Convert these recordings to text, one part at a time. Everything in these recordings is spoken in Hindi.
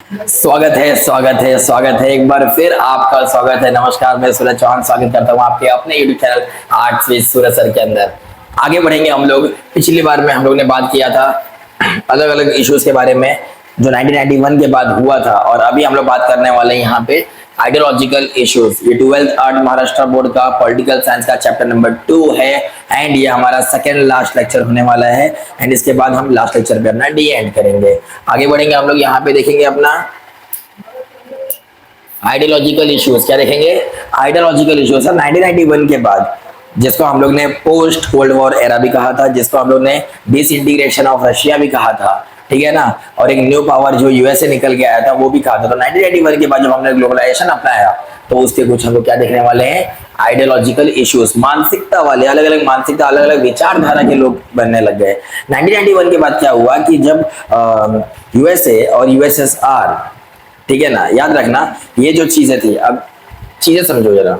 स्वागत है एक बार फिर आपका स्वागत है। नमस्कार, मैं सूरज चौहान स्वागत करता हूँ आपके अपने YouTube channel arts with Suraj sir के अंदर। आगे बढ़ेंगे हम लोग। पिछली बार में हम लोग ने बात किया था अलग अलग इश्यूज के बारे में जो 1991 के बाद हुआ था, और अभी हम लोग बात करने वाले हैं यहाँ पे आइडियोलॉजिकल इश्यूज। ये 12th आर्ट महाराष्ट्र बोर्ड का पॉलिटिकल साइंस का चैप्टर नंबर 2 है एंड ये हमारा सेकेंड लास्ट लेक्चर होने वाला है एंड इसके बाद हम लास्ट लेक्चर पे अपना डी एंड करेंगे। आगे बढ़ेंगे हम लोग। यहाँ पे देखेंगे अपना आइडियोलॉजिकल इश्यूज। क्या देखेंगे? आइडियोलॉजिकल इश्यूज 1991 के बाद, जिसको हम लोग ने पोस्ट कोल्ड वॉर एरा भी कहा था, जिसको हम लोग ने डिसइंटीग्रेशन ऑफ रशिया भी कहा था, ठीक है ना। और एक न्यू पावर जो यूएसए निकल के आया था वो भी कहा था। तो 1991 के बाद जब हमने ग्लोबलाइजेशन अपनाया तो उसके कुछ हम लोग क्या देखने वाले हैं? Ideological issues. मानसिकता वाले, अलग अलग मानसिकता, अलग अलग विचारधारा के लोग बनने लग गए। 1991 के बाद क्या हुआ कि जब यूएसए और यूएसएसआर, ठीक है ना, याद रखना ये जो चीजें थी, अब चीजें समझो जरा।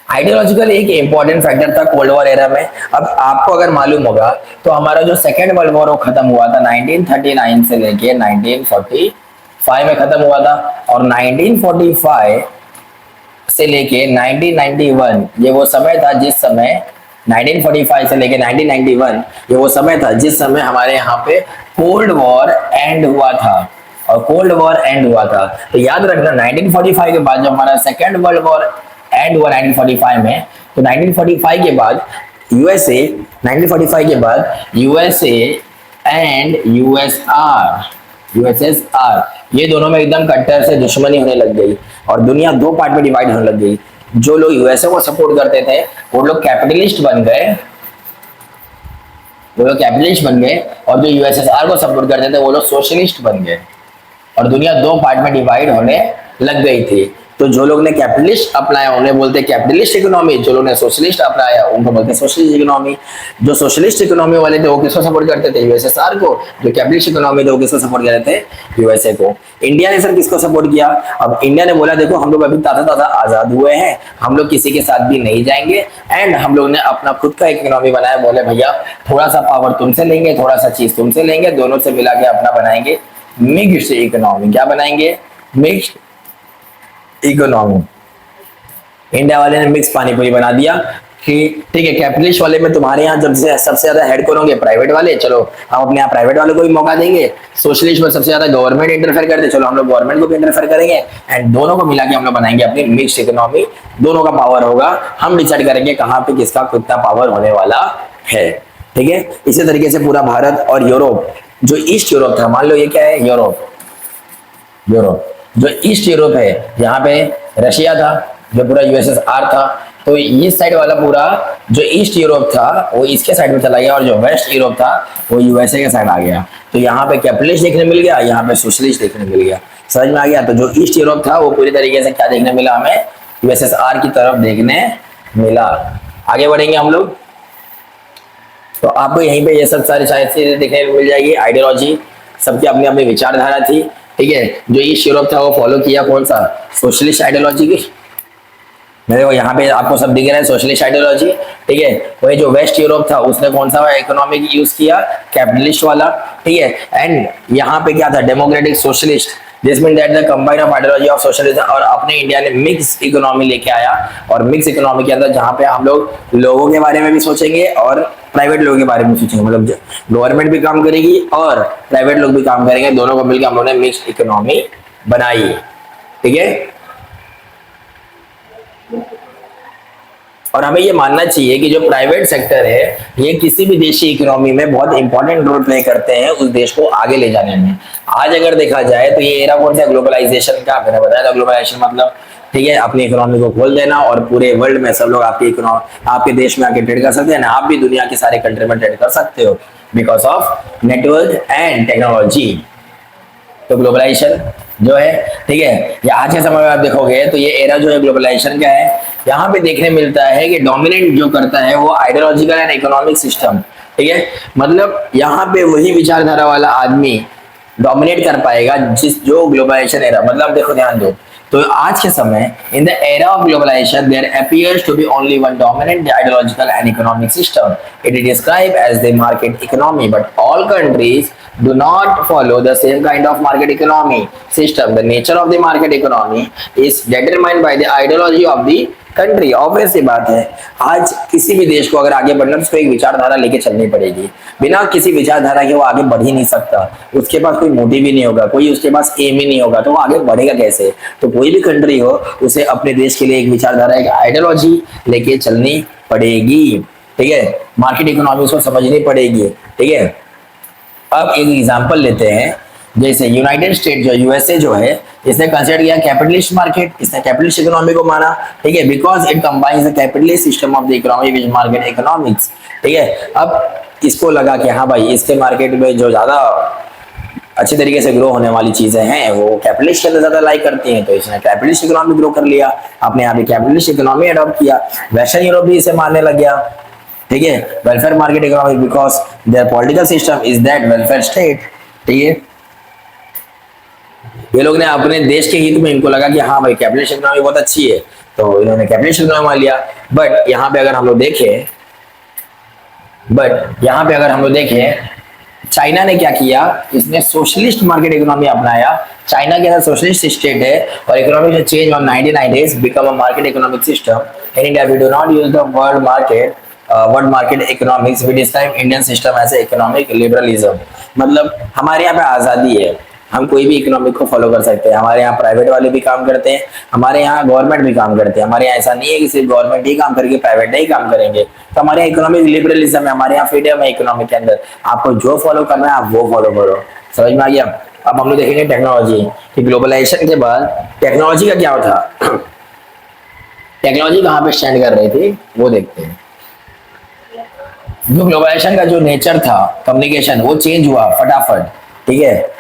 आइडियोलॉजिकल एक इंपॉर्टेंट फैक्टर था कोल्ड वॉर एरा में। अब आपको अगर मालूम होगा तो हमारा जो सेकेंड वर्ल्ड वॉर वो खत्म हुआ था 1939 से लेके 1945 में खत्म हुआ था, और 1945 से लेके 1991 ये वो समय था जिस समय 1945 से लेके 1991 ये वो समय था जिस समय हमारे यहाँ पे कोल्ड वॉर एंड हुआ था। और कोल्ड वॉर एंड हुआ था तो याद रखना 1945 के बाद जब हमारा सेकेंड वर्ल्ड वॉर एंड हुआ 1945 में, तो 1945 के बाद यूएसए 1945 के बाद यूएसए एंड यूएसएसआर ये दोनों में एकदम कट्टर से दुश्मनी होने लग गई और दुनिया दो पार्ट में डिवाइड होने लग गई। जो लोग यूएसए को सपोर्ट करते थे वो लोग कैपिटलिस्ट बन गए, और जो यूएसएसआर को सपोर्ट करते थे वो लोग सोशलिस्ट बन गए, और दुनिया दो पार्ट में डिवाइड होने लग गई थी। तो जो लोग ने कैपिटलिस्ट अपनाया उन्हें बोलते कैपिटलिस्ट इकोनॉमी, जो लोग ने सोशलिस्ट अपनाया उनको बोलते सोशलिस्ट इकोनॉमी। जो सोशलिस्ट इकोनॉमी वाले थे वो किसको सपोर्ट करते थे? यूएसएसआर को। जो कैपिटलिस्ट इकोनॉमी थे वो किसको सपोर्ट करते थे? यूएसए को। इंडिया ने सर किसको सपोर्ट किया? अब इंडिया ने बोला देखो हम लोग अभी ताजा ताजा आजाद हुए हैं, हम लोग किसी के साथ भी नहीं जाएंगे, एंड हम लोग ने अपना खुद का एक इकोनॉमी बनाया। बोले भैया थोड़ा सा पावर तुमसे लेंगे, थोड़ा सा चीज तुमसे लेंगे, दोनों से मिला के अपना बनाएंगे मिक्स्ड इकोनॉमी। क्या बनाएंगे? Mixed economy. इंडिया वाले ने मिक्स पानी पूरी बना दिया कि ठीक है, कैपिटलिस्ट वाले में तुम्हारे यहाँ जब से सबसे ज्यादा हेड कौन होंगे? प्राइवेट वाले, चलो हम अपने यहाँ प्राइवेट वाले को भी मौका देंगे। सोशलिस्ट में सबसे ज्यादा गवर्नमेंट इंटरफेयर करते, चलो हम लोग गवर्नमेंट को भी इंटरफेयर करेंगे, एंड दोनों को मिला के हम लोग बनाएंगे अपनी मिक्स इकोनॉमी। दोनों का पावर होगा, हम डिसाइड करेंगे कहाँ पे किसका कितना पावर होने वाला है, ठीक है। इसी तरीके से पूरा भारत और यूरोप, जो ईस्ट यूरोप था, मान लो ये क्या है? यूरोप। जो ईस्ट यूरोप है यहाँ पे रशिया था, जो पूरा यूएसएसआर था, तो इस साइड वाला पूरा जो ईस्ट यूरोप था वो इसके साइड में चला गया, और जो वेस्ट यूरोप था वो यूएसए के साइड आ गया। तो यहाँ पे कैपिटलिस्ट देखने मिल गया, यहाँ पे सोशलिस्ट देखने मिल गया। समझ में आ गया? तो जो ईस्ट यूरोप था वो पूरी तरीके से क्या देखने मिला? हमें यूएसएसआर की तरफ देखने मिला। आगे बढ़ेंगे हम लोग। तो आपको यहीं पे ये सब सारी चीजें देखने को मिल जाएगी। आइडियोलॉजी सबकी अपनी अपनी विचारधारा थी, ठीक है। जो ईस्ट यूरोप था वो फॉलो किया कौन सा? सोशलिस्ट आइडियोलॉजी की। मेरे को यहाँ पे आपको सब दिख रहा है, सोशलिस्ट आइडियोलॉजी, ठीक है। वही जो वेस्ट यूरोप था उसने कौन सा इकोनॉमिक यूज किया? कैपिटलिस्ट वाला, ठीक है। एंड यहाँ पे क्या था? Democratic socialist. This mean that the combine of ideology of socialism. और अपने इंडिया ने मिक्स इकोनॉमी लेके आया, और मिक्स इकोनॉमी के अंदर जहाँ पे हम लोग लोगों के बारे में भी सोचेंगे और प्राइवेट लोगों के बारे में सोचेंगे, मतलब गवर्नमेंट भी काम करेगी और प्राइवेट लोग भी काम करेंगे, दोनों को मिलकर हम लोगों ने मिक्स इकोनॉमी बनाई, ठीक है। और हमें ये मानना चाहिए कि जो प्राइवेट सेक्टर है ये किसी भी देश की इकोनॉमी में बहुत इंपॉर्टेंट रोल प्ले करते हैं उस देश को आगे ले जाने में। आज अगर देखा जाए तो ये एरा कौन सा? ग्लोबलाइजेशन का। मैंने बताया था ग्लोबलाइजेशन मतलब, ठीक है, अपनी इकोनॉमी को खोल देना और पूरे वर्ल्ड में सब लोग आपके देश में आके ट्रेड कर सकते हैं ना। आप भी दुनिया के सारे कंट्री में ट्रेड कर सकते हो because of network and technology. तो ग्लोबलाइजेशन जो है, ठीक है, ये आज के समय में आप देखोगे तो ये एरा जो है ग्लोबलाइजेशन का है। यहाँ पे देखने मिलता है कि डोमिनेट जो करता है वो आइडियोलॉजिकल एंड इकोनॉमिक सिस्टम, ठीक है। मतलब यहाँ पे वही विचारधारा वाला आदमी डोमिनेट कर पाएगा जो ग्लोबलाइजेशन एरा। मतलब देखो ध्यान दो, तो आज के समय in the era of globalisation there appears to be only one dominant ideological and economic system. It is described as the market economy, but all countries do not follow the same kind of market economy system. The nature of the market economy is determined by the ideology of the country. Obvious सी बात है, आज किसी भी देश को अगर आगे बढ़ना तो उसको एक विचारधारा लेके चलनी पड़ेगी. बिना किसी विचारधारा के वो आगे बढ़ ही नहीं सकता. उसके पास कोई मोटिव ही नहीं होगा, कोई उसके पास एम ही नहीं होगा, तो वो आगे बढ़ेगा कैसे. तो कोई भी कंट्री हो उसे अपने देश के लिए एक विचारधारा, एक आइडियोलॉजी लेके चलनी पड़ेगी. ठीक है, मार्केट इकोनॉमी उसको समझनी पड़ेगी. ठीक है, अब एक एग्जांपल लेते हैं. जैसे यूनाइटेड स्टेट जो यूएसए जो है, इसने कंसिडर किया कैपिटलिस्ट मार्केट, इसने कैपिटलिस्ट इकोनॉमी को माना. ठीक है, because it combines the capitalist system of the economy with market economics. ठीक है, अब इसको लगा कि हाँ भाई, इसके मार्केट में जो ज्यादा अच्छे तरीके से ग्रो होने वाली चीजें हैं वो कैपिटलिस्ट के अंदर ज्यादा लाइक करती हैं, तो इसने कैपिटलिस्ट इकोनॉमी ग्रो कर लिया, अपने यहाँ पे कैपिटलिस्ट इकोनॉमी एडॉप्ट किया. वेस्टर्न यूरोप भी इसे मानने लग गया. ठीक है, welfare market economy, because there political system is that welfare state. ठीक है, ये लोग ने अपने देश के हित में, इनको लगा कि हाँ भाई कैपिटलिस्ट इकोनॉमी बहुत अच्छी है, तो इन्होंने कैपिटलिस्ट इकोनॉमी मान लिया. बट यहाँ पे अगर हम लोग देखें, चाइना ने क्या किया, इसने सोशलिस्ट मार्केट इकोनॉमी अपनाया. चाइना के अंदर सोशलिस्ट स्टेट है और economic change on 1990s become a market economic system. In India we do not use the word market economics, we describe Indian system as economic liberalism. मतलब हमारे यहाँ पे आजादी है, हम कोई भी इकोनॉमिक को फॉलो कर सकते हैं. हमारे यहाँ प्राइवेट वाले भी काम करते हैं, हमारे यहाँ गवर्नमेंट भी काम करते हैं. हमारे यहाँ ऐसा नहीं है कि सिर्फ गवर्नमेंट ही काम करेगी, प्राइवेट नहीं काम करेंगे. तो हमारे यहाँ इकोनॉमिक लिबरलिज्म है, हमारे यहाँ फ्रीडम है इकोनॉमिक के अंदर. आपको जो फॉलो करना है आप वो फॉलो करो. समझ में आ गया. अब हम लोग देखेंगे टेक्नोलॉजी कि ग्लोबलाइजेशन के बाद टेक्नोलॉजी का क्या था. टेक्नोलॉजी कहाँ पे स्टैंड कर रही थी वो देखते हैं. जो ग्लोबलाइजेशन का जो नेचर था कम्युनिकेशन, वो चेंज हुआ फटाफट. ठीक है,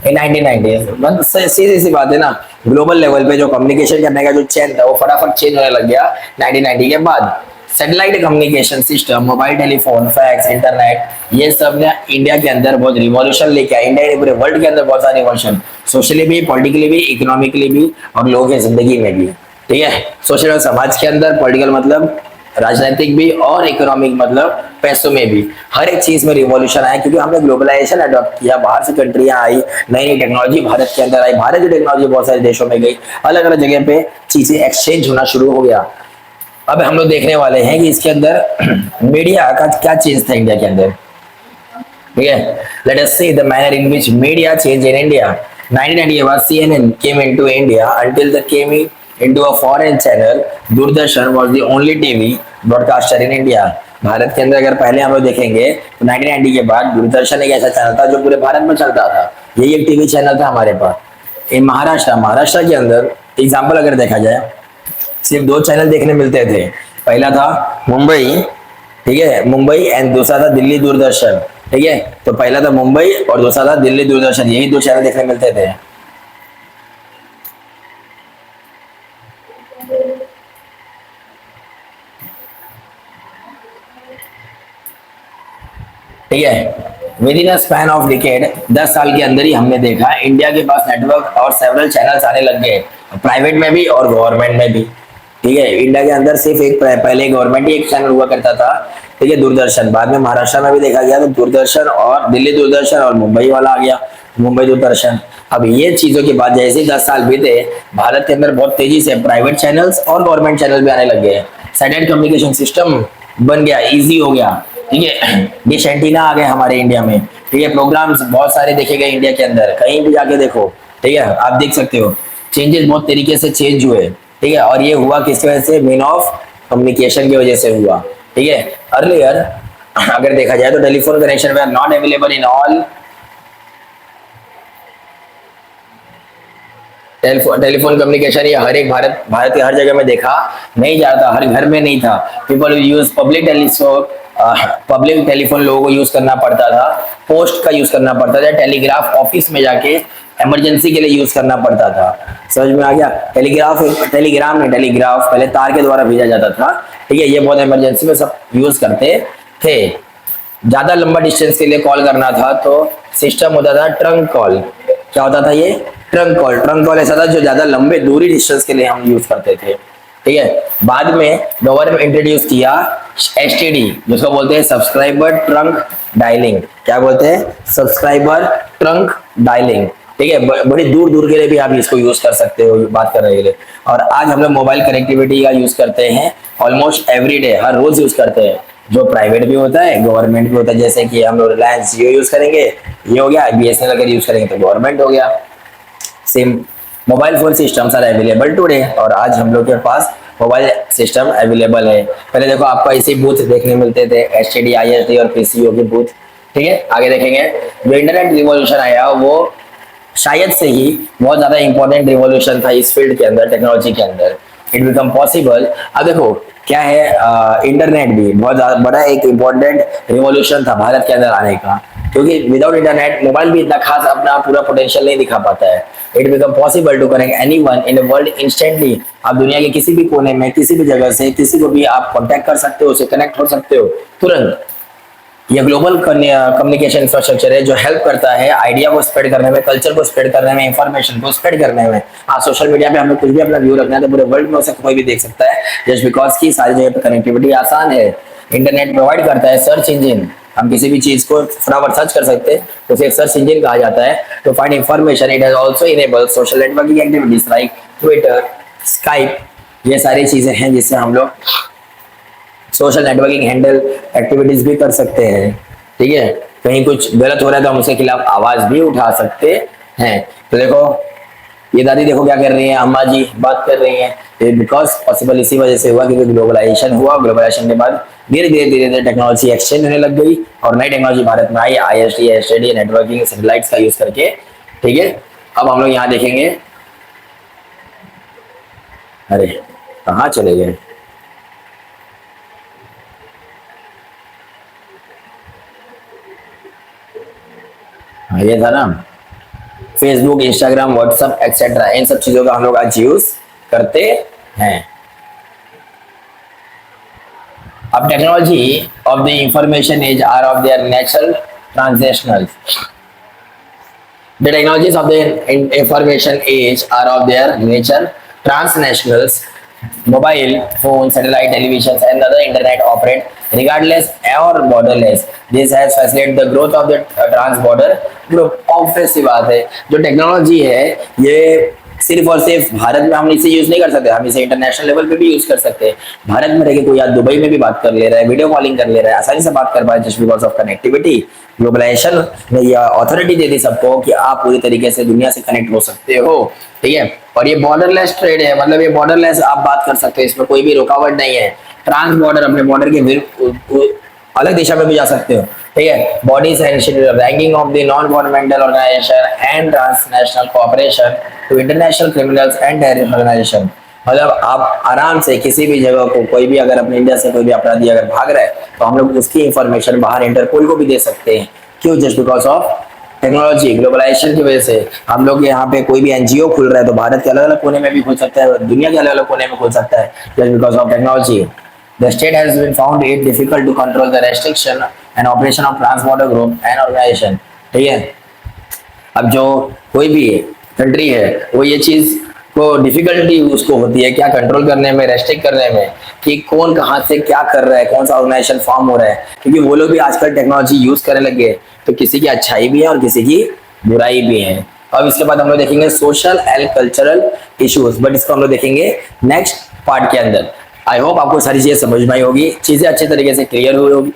इन 1990s सीधी सी बात है ना, ग्लोबल लेवल पे जो कम्युनिकेशन करने का जो चेन था वो फटाफट चेंज होने लग गया 1990 के बाद. Satellite communication system, mobile telephone, fax, internet, ये सब ने इंडिया के अंदर बहुत रिवॉल्यूशन लेके आया. इंडिया ने पूरे वर्ल्ड के अंदर बहुत सारे रिवॉल्यूशन, सोशली भी, पॉलिटिकली भी, इकोनॉमिकली भी और लोगों की जिंदगी में भी. ठीक है, सोशल समाज के अंदर, पॉलिटिकल मतलब राजनीतिक भी, और इकोनॉमिक मतलब पैसों में भी. हर एक चीज में रिवॉल्यूशन आया क्योंकि हमने ग्लोबलाइजेशन अडॉप्ट किया. बाहर से कंट्रियां आई, नई नई टेक्नोलॉजी भारत के अंदर आई, भारत की टेक्नोलॉजी बहुत सारे देशों में गई, अलग अलग जगह पे चीजें एक्सचेंज होना शुरू हो गया. अब हम लोग देखने वाले हैं कि इसके अंदर मीडिया का क्या चेंज था इंडिया के अंदर. ठीक है, let us see the manner in which media change in India. 1990 के बाद CNN came into India until the came into a foreign channel. Doordarshan was the only TV broadcaster in India. Bharat के अंदर अगर पहले हम लोग देखेंगे तो 1990 के बाद दूरदर्शन एक ऐसा चैनल था जो पूरे भारत में चलता था. यही एक टीवी चैनल था हमारे पास. इन महाराष्ट्र के अंदर एग्जाम्पल अगर देखा जाए, सिर्फ 2 चैनल देखने मिलते थे. पहला था मुंबई, ठीक है, मुंबई, एंड दूसरा था दिल्ली दूरदर्शन. ठीक है, तो पहला था मुंबई और दूसरा था दिल्ली दूरदर्शन. यही 2 चैनल देखने मिलते थे. ठीक है, with in a span of decade, 10 साल के अंदर ही हमने देखा इंडिया के पास नेटवर्क और सेवरल चैनल्स आने लग गए, प्राइवेट में भी और गवर्नमेंट में भी. ठीक है, इंडिया के अंदर सिर्फ एक पहले गवर्नमेंट ही एक चैनल हुआ करता था. ठीक है, दूरदर्शन. बाद में महाराष्ट्र में भी देखा गया तो दूरदर्शन और दिल्ली दूरदर्शन और मुंबई वाला आ गया, मुंबई दूरदर्शन. अब ये चीजों के बाद जैसे 10 साल बीते, भारत के अंदर बहुत तेजी से प्राइवेट चैनल्स और गवर्नमेंट चैनल भी आने लग गए. सैटेलाइट कम्युनिकेशन सिस्टम बन गया, इजी हो गया. ठीक है, डिश एंटीना आ गए हमारे इंडिया में. ठीक है, प्रोग्राम्स बहुत सारे देखे गए इंडिया के अंदर, कहीं भी जाके देखो. ठीक है, आप देख सकते हो चेंजेस बहुत तरीके से चेंज हुए. ठीक है, और ये हुआ किसकी वजह से, मीन ऑफ कम्युनिकेशन की वजह से हुआ. ठीक है, अर्लियर अगर देखा जाए तो telephone connection we are not available in all. Telephone communication ये हर एक भारत के हर जगह में देखा नहीं जाता, हर घर में नहीं था. पीपल यूज पब्लिक टेलीफोन लोगों को यूज करना पड़ता था, पोस्ट का यूज करना पड़ता था, टेलीग्राफ ऑफिस में जाके इमरजेंसी के लिए यूज करना पड़ता था. समझ में आ गया. टेलीग्राफ पहले तार के द्वारा भेजा जाता था. ठीक है, ये बहुत इमरजेंसी में सब यूज करते थे. ज्यादा लंबा डिस्टेंस के लिए कॉल करना था तो सिस्टम होता था ट्रंक कॉल. क्या होता था ये, ट्रंक कॉल ऐसा था जो ज्यादा लंबे दूरी डिस्टेंस के लिए हम यूज करते थे, ठीक है। बाद में गवर्नमेंट इंट्रोड्यूस किया एसटीडी, जिसको बोलते हैं सब्सक्राइबर ट्रंक डायलिंग। क्या बोलते हैं? सब्सक्राइबर ट्रंक डायलिंग, ठीक है। बड़ी दूर दूर के लिए भी आप इसको यूज कर सकते हो बात करने के लिए। और आज हम लोग मोबाइल कनेक्टिविटी का यूज करते हैं ऑलमोस्ट एवरी डे, हर रोज यूज करते हैं, जो प्राइवेट भी होता है गवर्नमेंट भी होता है। जैसे कि हम लोग रिलायंस जियो यूज करेंगे, ये हो गया। बीएसएनएल अगर यूज करेंगे तो गवर्नमेंट हो गया। Same mobile phone systems are available today, और आज हम लोग के पास मोबाइल सिस्टम अवेलेबल है। पहले देखो आपको ऐसे बूथ देखने मिलते थे, एसटीडी, आईएसडी और पीसीओ के बूथ, ठीक है। आगे देखेंगे जो इंटरनेट रिवॉल्यूशन आया वो शायद से ही बहुत ज्यादा इंपॉर्टेंट रिवॉल्यूशन था इस फील्ड के अंदर, टेक्नोलॉजी के अंदर। It become possible. अब देखो क्या है, इंटरनेट भी बहुत बड़ा एक इम्पोर्टेंट रिवॉल्यूशन था भारत के अंदर आने का, क्योंकि विदाउट इंटरनेट मोबाइल भी इतना खास अपना पूरा पोटेंशियल नहीं दिखा पाता है। It become possible to connect anyone in the world instantly. आप दुनिया के किसी भी कोने में किसी भी जगह से किसी को भी आप कांटेक्ट कर सकते हो, उससे कनेक्ट हो सकते हो तुरंत। ये ग्लोबल कम्युनिकेशन इंफ्रास्ट्रक्चर है जो हेल्प करता है आइडिया को स्प्रेड करने में, कल्चर को स्प्रेड करने में, इंफॉर्मेशन को स्प्रेड करने में। हाँ, सोशल मीडिया पे हमें कुछ भी अपना व्यू रखना है तो पूरे वर्ल्ड में उसे कोई भी देख सकता है, जस्ट बिकॉज की सारी जगह पे कनेक्टिविटी आसान है। इंटरनेट प्रोवाइड करता है सर्च इंजन, हम किसी भी चीज को फटाफट सर्च कर सकते हैं तो उसे एक सर्च इंजन कहा जाता है to find information. It has also enable social networking activities like Twitter, Skype, ये सारी चीजें हैं जिससे हम लोग सोशल नेटवर्किंग हैंडल एक्टिविटीज भी कर सकते हैं, ठीक है। कहीं कुछ गलत हो रहा है तो हम उसके खिलाफ आवाज भी उठा सकते हैं। तो देखो ये दादी देखो क्या कर रही है, अम्मा जी बात कर रही है, बिकॉज पॉसिबल इसी वजह से हुआ क्योंकि ग्लोबलाइजेशन हुआ। ग्लोबलाइजेशन के बाद धीरे धीरे टेक्नोलॉजी एक्सचेंज होने लग गई और नई टेक्नोलॉजी भारत में आई, आईएसडी, एसटीडी, नेटवर्किंग, सैटेलाइट्स का यूज करके, ठीक है। अब हम लोग यहाँ देखेंगे, अरे कहाँ चले गए, ये था ना फेसबुक, इंस्टाग्राम, व्हाट्सएप एक्सेट्रा, इन सब चीजों का हम लोग आज यूज करते हैं। अब technology of the information age are of their natural transitional. The technologies of the information age are of their nature transnationals. Mobile phone, satellite televisions, and other internet operate regardless or borderless. This has facilitated the growth of the trans-border group. Obvious सी बात है, जो टेक्नोलॉजी है ये सिर्फ और सिर्फ भारत में हम इसे यूज नहीं कर सकते, हम इसे इंटरनेशनल लेवल पे भी यूज कर सकते हैं। भारत में रह कोई आज दुबई में भी बात कर ले रहा है, वीडियो कॉलिंग कर ले रहा है, आसानी से बात कर पाए just because of connectivity. Globalisation ने यह अथॉरिटी दे दी सबको कि आप पूरी तरीके से दुनिया से कनेक्ट हो सकते हो, ठीक है। और ये बॉर्डरलेस ट्रेड है, मतलब ये बॉर्डरलेस आप बात कर सकते हो, इसमें कोई भी रुकावट नहीं है। ट्रांस बॉर्डर, अपने बॉर्डर के अलग दिशा में भी जा सकते हो, ठीक है। Bodies and ranking of the non governmental organisation and transnational cooperation to international criminals and terrorist organisation. मतलब आप आराम से किसी भी जगह को, कोई भी अगर अपने इंडिया से कोई भी अपराधी अगर भाग रहा है तो हम लोग उसकी इंफॉर्मेशन बाहर इंटरपोल को भी दे सकते हैं। क्यों? Just because of technology, globalisation की वजह से। हम लोग यहाँ पे कोई भी एनजीओ खुल रहा है तो भारत के अलग अलग कोने में भी खुल सकता है, दुनिया के अलग अलग कोने में खुल सकता है, just because of technology. The state has been found it difficult to control the restriction and operation of trans-border group and organization, ठीक है। अब जो कोई भी कंट्री है वो ये चीज को डिफिकल्टी उसको होती है क्या कंट्रोल करने में, रेस्ट्रिक्ट करने में, कि कौन कहाँ से क्या कर रहा है, कौन सा ऑर्गेनाइजेशन फॉर्म हो रहा है, क्योंकि वो लोग भी आजकल टेक्नोलॉजी यूज करने लग गए। तो किसी की अच्छाई भी है और किसी की बुराई भी है। अब इसके बाद हम लोग देखेंगे social and cultural issues, but इसको हम लोग देखेंगे नेक्स्ट पार्ट के अंदर। आई होप आपको सारी चीजें समझ में आई होगी, चीजें अच्छे तरीके से क्लियर हुई होगी।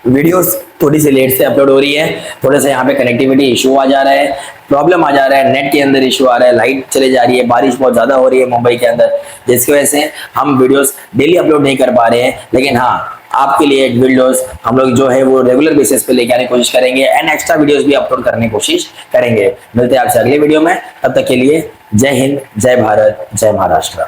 वीडियोस थोड़ी सी लेट से अपलोड हो रही है, थोड़ा सा यहाँ पे कनेक्टिविटी इशू आ जा रहा है, प्रॉब्लम आ जा रहा है, नेट के अंदर इशू आ रहा है, लाइट चले जा रही है, बारिश बहुत ज्यादा हो रही है मुंबई के अंदर, जिसकी वजह से हम वीडियोस डेली अपलोड नहीं कर पा रहे हैं। लेकिन हाँ, आपके लिए वीडियोस हम लोग जो है वो रेगुलर बेसिस पे लेके आने की कोशिश करेंगे एंड एक्स्ट्रा वीडियोस भी अपलोड करने की कोशिश करेंगे। मिलते हैं आपसे अगले वीडियो में, तब तक के लिए जय हिंद, जय भारत, जय महाराष्ट्र।